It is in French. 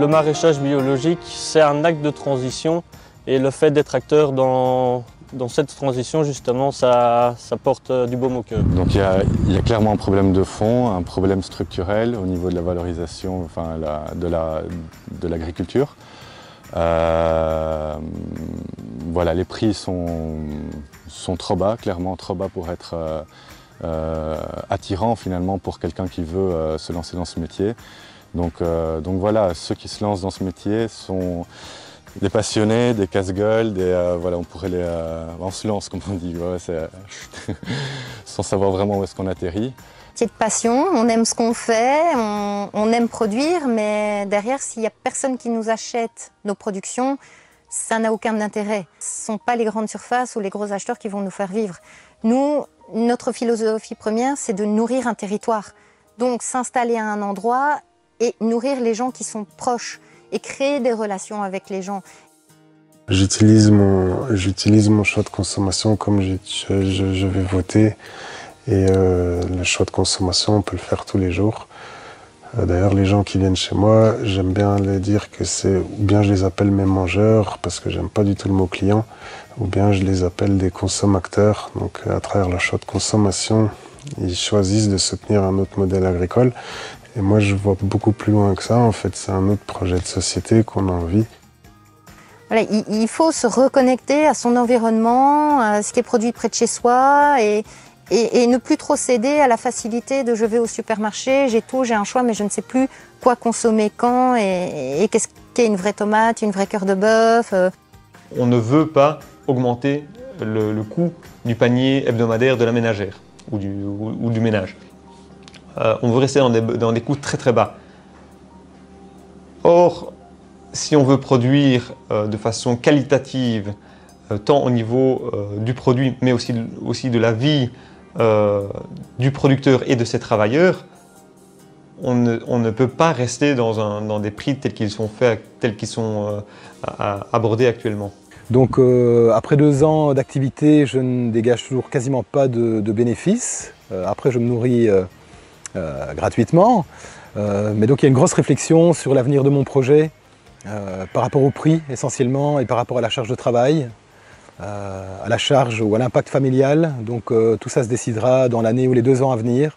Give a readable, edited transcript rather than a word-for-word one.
Le maraîchage biologique, c'est un acte de transition et le fait d'être acteur dans cette transition, justement, ça porte du baume au cœur. Donc il y a clairement un problème de fond, un problème structurel au niveau de la valorisation de l'agriculture. Voilà, les prix sont trop bas, clairement trop bas pour être attirant finalement pour quelqu'un qui veut se lancer dans ce métier. Donc voilà, ceux qui se lancent dans ce métier sont des passionnés, des casse-gueules, voilà, on pourrait on se lance comme on dit, ouais, sans savoir vraiment où est-ce qu'on atterrit. C'est de passion, on aime ce qu'on fait, on aime produire, mais derrière, s'il n'y a personne qui nous achète nos productions, ça n'a aucun intérêt. Ce ne sont pas les grandes surfaces ou les gros acheteurs qui vont nous faire vivre. Nous, notre philosophie première, c'est de nourrir un territoire. Donc s'installer à un endroit et nourrir les gens qui sont proches et créer des relations avec les gens. J'utilise mon choix de consommation comme je vais voter. Et le choix de consommation, on peut le faire tous les jours. D'ailleurs, les gens qui viennent chez moi, j'aime bien leur dire que c'est, ou bien je les appelle mes mangeurs, parce que j'aime pas du tout le mot client, ou bien je les appelle des consommateurs. Donc à travers leur choix de consommation, ils choisissent de soutenir un autre modèle agricole. Et moi, je vois beaucoup plus loin que ça. En fait, c'est un autre projet de société qu'on a envie. Voilà, il faut se reconnecter à son environnement, à ce qui est produit près de chez soi et ne plus trop céder à la facilité de je vais au supermarché, j'ai tout, j'ai un choix, mais je ne sais plus quoi consommer quand et qu'est-ce qu'est une vraie tomate, une vraie cœur de bœuf. On ne veut pas augmenter le coût du panier hebdomadaire de la ménagère ou du ménage. On veut rester dans des coûts très très bas. Or, si on veut produire de façon qualitative, tant au niveau du produit, mais aussi de la vie du producteur et de ses travailleurs, on ne peut pas rester dans des prix tels qu'ils sont faits, tels qu'ils sont abordés actuellement. Donc après 2 ans d'activité, je ne dégage toujours quasiment pas de bénéfices. Après, je me nourris gratuitement. Mais donc il y a une grosse réflexion sur l'avenir de mon projet par rapport au prix essentiellement et par rapport à la charge de travail, à la charge ou à l'impact familial. Donc tout ça se décidera dans l'année ou les 2 ans à venir.